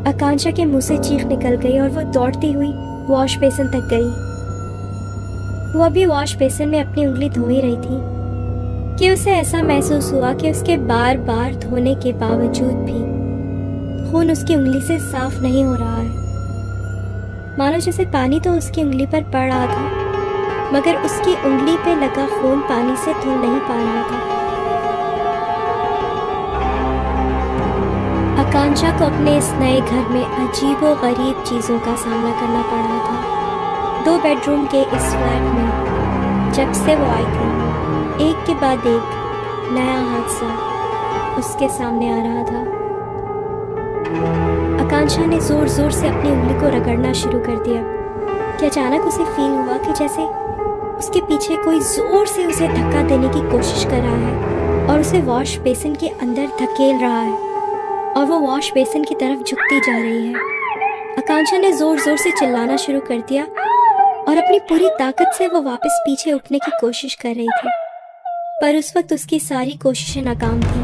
आकांक्षा के मुंह से चीख निकल गई और वो दौड़ती हुई वॉश बेसिन तक गई। वो अभी वॉश बेसिन में अपनी उंगली धो ही रही थी कि उसे ऐसा महसूस हुआ कि उसके बार बार धोने के बावजूद भी खून उसकी उंगली से साफ नहीं हो रहा है। मानो जैसे पानी तो उसकी उंगली पर पड़ रहा था, मगर उसकी उंगली पे लगा खून पानी से धुल नहीं पा रहा था। आकांक्षा को अपने इस नए घर में अजीबो-गरीब चीज़ों का सामना करना पड़ रहा था। 2 बेडरूम के इस फ्लैट में जब से वो आई थी, एक के बाद एक नया हादसा उसके सामने आ रहा था। आकांक्षा ने जोर जोर से अपनी उंगली को रगड़ना शुरू कर दिया कि अचानक उसे फील हुआ कि जैसे उसके पीछे कोई जोर से उसे धक्का देने की कोशिश कर रहा है और उसे वॉश बेसिन के अंदर धकेल रहा है और वो वॉश बेसिन की तरफ झुकती जा रही है। आकांक्षा ने जोर जोर से चिल्लाना शुरू कर दिया और अपनी पूरी ताकत से वो वापस पीछे उठने की कोशिश कर रही थी, पर उस वक्त उसकी सारी कोशिशें नाकाम थी।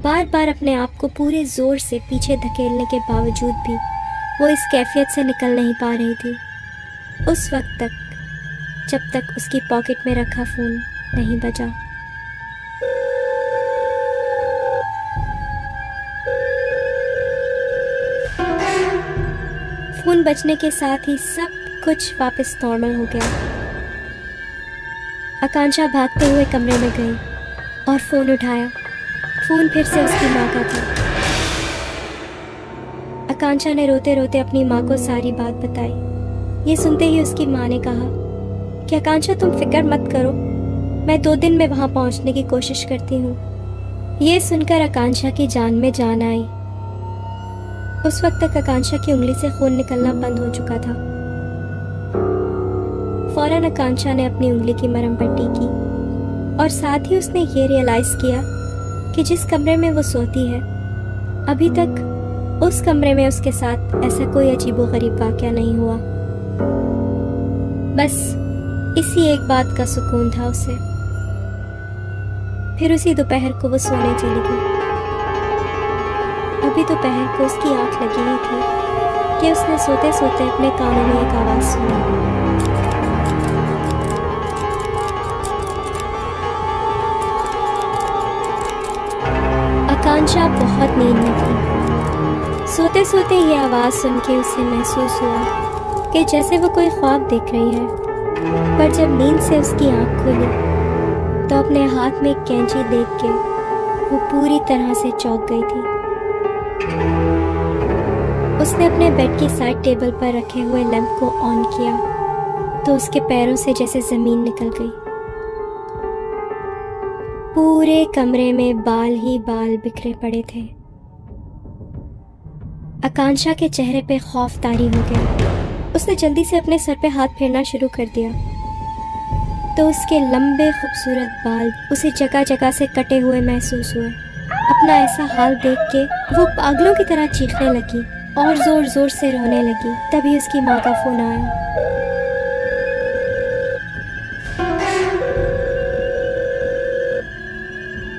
बार बार अपने आप को पूरे जोर से पीछे धकेलने के बावजूद भी वो इस कैफियत से निकल नहीं पा रही थी, उस वक्त तक जब तक उसकी पॉकेट में रखा फ़ोन नहीं बजा। फ़ोन बजने के साथ ही सब कुछ वापस नॉर्मल हो गया। आकांक्षा भागते हुए कमरे में गई और फ़ोन उठाया। फ़ोन फिर से उसकी माँ का था। आकांक्षा ने रोते रोते अपनी माँ को सारी बात बताई। ये सुनते ही उसकी माँ ने कहा कि आकांक्षा तुम फिक्र मत करो, मैं 2 दिन में वहाँ पहुँचने की कोशिश करती हूँ। ये सुनकर आकांक्षा की जान में जान आई। उस वक्त तक आकांक्षा की उंगली से खून निकलना बंद हो चुका था। फौरन आकांक्षा ने अपनी उंगली की मरहम पट्टी की और साथ ही उसने ये रियलाइज़ किया कि जिस कमरे में वो सोती है, अभी तक उस कमरे में उसके साथ ऐसा कोई अजीबोगरीब वाक़या नहीं हुआ। बस इसी एक बात का सुकून था उसे। फिर उसी दोपहर को वो सोने चली गई। अभी दोपहर को उसकी आंख लगी ही थी कि उसने सोते सोते अपने कानों में एक आवाज़ सुनी। आकांक्षा बहुत नींद में थी। सोते सोते ये आवाज़ सुन के उसे महसूस हुआ कि जैसे वो कोई ख्वाब देख रही है, पर जब नींद से उसकी आंख खुली तो अपने हाथ में एक कैंची देख के वो पूरी तरह से चौंक गई थी। उसने अपने बेड की साइड टेबल पर रखे हुए लैंप को ऑन किया तो उसके पैरों से जैसे ज़मीन निकल गई। पूरे कमरे में बाल ही बाल बिखरे पड़े थे। आकांक्षा के चेहरे पे खौफ तारी हो गया। उसने जल्दी से अपने सर पे हाथ फेरना शुरू कर दिया तो उसके लंबे खूबसूरत बाल उसे जगह जगह से कटे हुए महसूस हुए। अपना ऐसा हाल देख के वो पागलों की तरह चीखने लगी और जोर जोर से रोने लगी। तभी उसकी माँ का फ़ोन आया।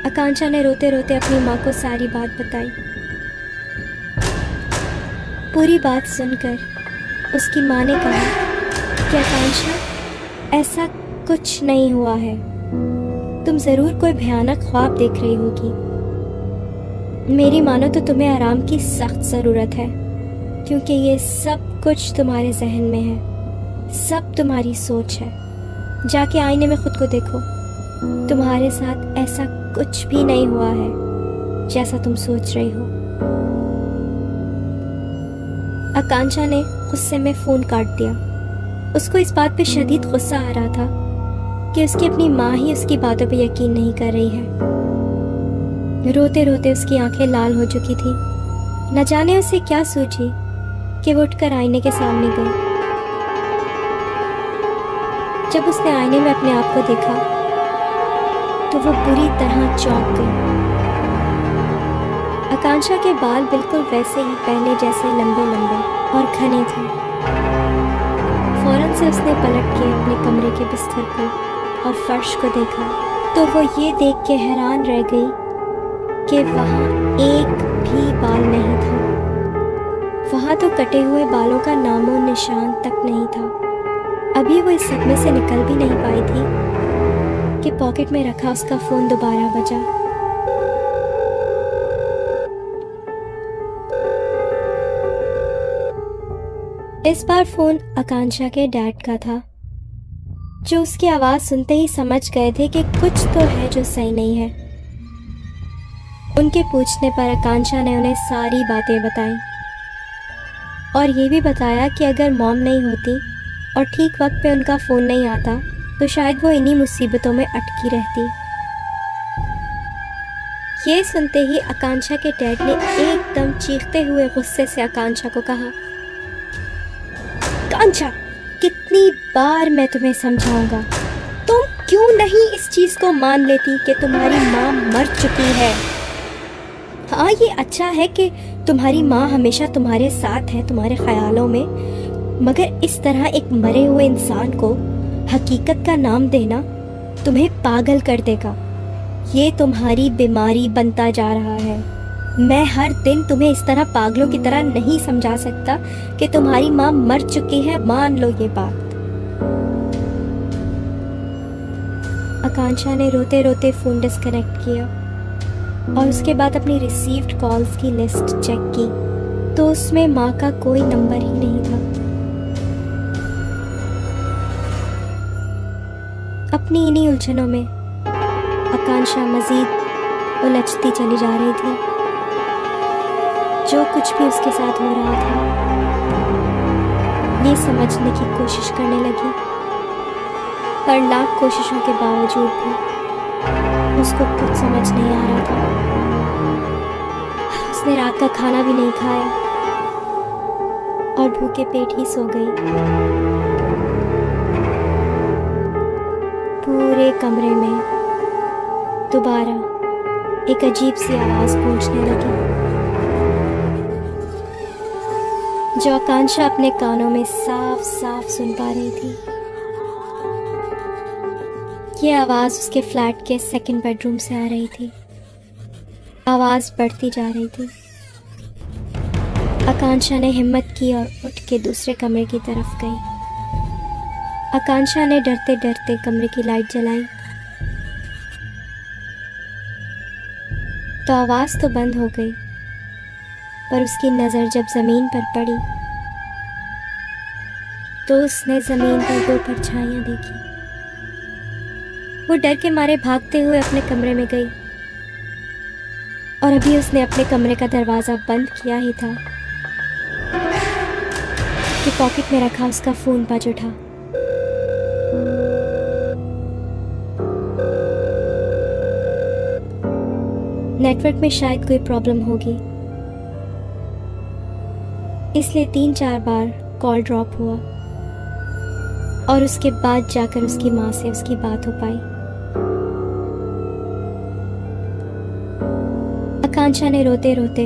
आकांक्षा ने रोते रोते अपनी माँ को सारी बात बताई। पूरी बात सुनकर उसकी माँ ने कहा कि आकांक्षा ऐसा कुछ नहीं हुआ है, तुम ज़रूर कोई भयानक ख्वाब देख रही होगी। मेरी मानो तो तुम्हें आराम की सख्त ज़रूरत है, क्योंकि ये सब कुछ तुम्हारे जहन में है, सब तुम्हारी सोच है। जाके आईने में खुद को देखो, तुम्हारे साथ ऐसा कुछ भी नहीं हुआ है जैसा तुम सोच रही हो। आकांक्षा ने गुस्से में फ़ोन काट दिया। उसको इस बात पे शदीद गुस्सा आ रहा था कि उसकी अपनी माँ ही उसकी बातों पे यकीन नहीं कर रही है। रोते रोते उसकी आंखें लाल हो चुकी थी। न जाने उसे क्या सूझी कि वो उठकर आईने के सामने गई। जब उसने आईने में अपने आप को देखा तो वो बुरी तरह चौंक गई। आकांक्षा के बाल बिल्कुल वैसे ही पहले जैसे लंबे लंबे और घने थे। फौरन से उसने पलट के अपने कमरे के बिस्तर को और फर्श को देखा तो वो ये देख के हैरान रह गई कि वहाँ एक भी बाल नहीं था। वहाँ तो कटे हुए बालों का नामो निशान तक नहीं था। अभी वो इस सदमे से निकल भी नहीं पाई थी कि पॉकेट में रखा उसका फ़ोन दोबारा बजा। इस बार फ़ोन आकांक्षा के डैड का था, जो उसकी आवाज़ सुनते ही समझ गए थे कि कुछ तो है जो सही नहीं है। उनके पूछने पर आकांक्षा ने उन्हें सारी बातें बताई और ये भी बताया कि अगर मॉम नहीं होती और ठीक वक्त पे उनका फ़ोन नहीं आता तो शायद वो इन्हीं मुसीबतों में अटकी रहती। ये सुनते ही आकांक्षा के डैड ने एकदम चीखते हुए गुस्से से आकांक्षा को कहा, आकांक्षा, कितनी बार मैं तुम्हें समझाऊंगा, तुम क्यों नहीं इस चीज़ को मान लेती कि तुम्हारी माँ मर चुकी है। हाँ, ये अच्छा है कि तुम्हारी माँ हमेशा तुम्हारे साथ है, तुम्हारे ख्यालों में, मगर इस तरह एक मरे हुए इंसान को हकीकत का नाम देना तुम्हें पागल कर देगा। ये तुम्हारी बीमारी बनता जा रहा है। मैं हर दिन तुम्हें इस तरह पागलों की तरह नहीं समझा सकता कि तुम्हारी माँ मर चुकी है, मान लो ये बात। आकांक्षा ने रोते रोते फ़ोन डिस्कनेक्ट किया और उसके बाद अपनी रिसीव्ड कॉल्स की लिस्ट चेक की तो उसमें माँ का कोई नंबर ही नहीं था। अपनी इन्हीं उलझनों में आकांक्षा मज़ीद उलझती चली जा रही थी। जो कुछ भी उसके साथ हो रहा था ये समझने की कोशिश करने लगी, पर लाख कोशिशों के बावजूद भी उसको कुछ समझ नहीं आ रहा था। उसने रात का खाना भी नहीं खाया और भूखे पेट ही सो गई। पूरे कमरे में दोबारा एक अजीब सी आवाज़ गूंजने लगी, जो आकांक्षा अपने कानों में साफ साफ सुन पा रही थी। ये आवाज़ उसके फ्लैट के सेकंड बेडरूम से आ रही थी। आवाज़ बढ़ती जा रही थी। आकांक्षा ने हिम्मत की और उठ के दूसरे कमरे की तरफ गई। आकांक्षा ने डरते डरते कमरे की लाइट जलाई तो आवाज़ तो बंद हो गई, पर उसकी नज़र जब ज़मीन पर पड़ी तो उसने ज़मीन पर दो परछाइयाँ देखी। वो डर के मारे भागते हुए अपने कमरे में गई और अभी उसने अपने कमरे का दरवाज़ा बंद किया ही था कि पॉकेट में रखा उसका फ़ोन बज उठा। नेटवर्क में शायद कोई प्रॉब्लम होगी, इसलिए 3-4 बार कॉल ड्रॉप हुआ और उसके बाद जाकर उसकी माँ से उसकी बात हो पाई। आकांक्षा ने रोते रोते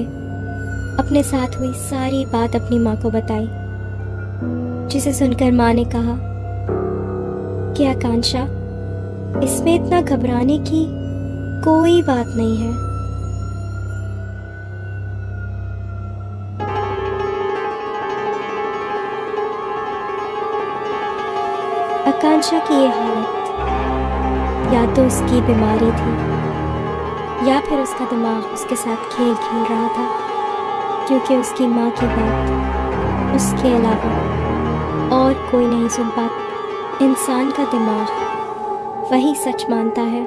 अपने साथ हुई सारी बात अपनी माँ को बताई, जिसे सुनकर माँ ने कहा कि आकांक्षा, इसमें इतना घबराने की कोई बात नहीं है। आकांक्षा की ये हालत या तो उसकी बीमारी थी या फिर उसका दिमाग उसके साथ खेल खेल रहा था, क्योंकि उसकी माँ की बात उसके अलावा और कोई नहीं सुन पाता। इंसान का दिमाग वही सच मानता है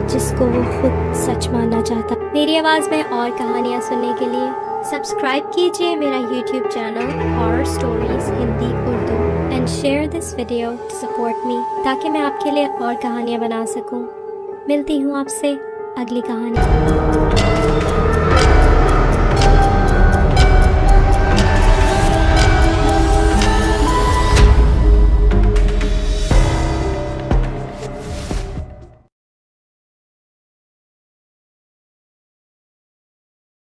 जिसको वो खुद सच मानना चाहता। मेरी आवाज़ में और कहानियाँ सुनने के लिए सब्सक्राइब कीजिए मेरा YouTube channel horror stories Hindi Urdu and share this video to support me, ताकि मैं आपके लिए और कहानियाँ बना सकूँ। मिलती हूँ आपसे अगली कहानी।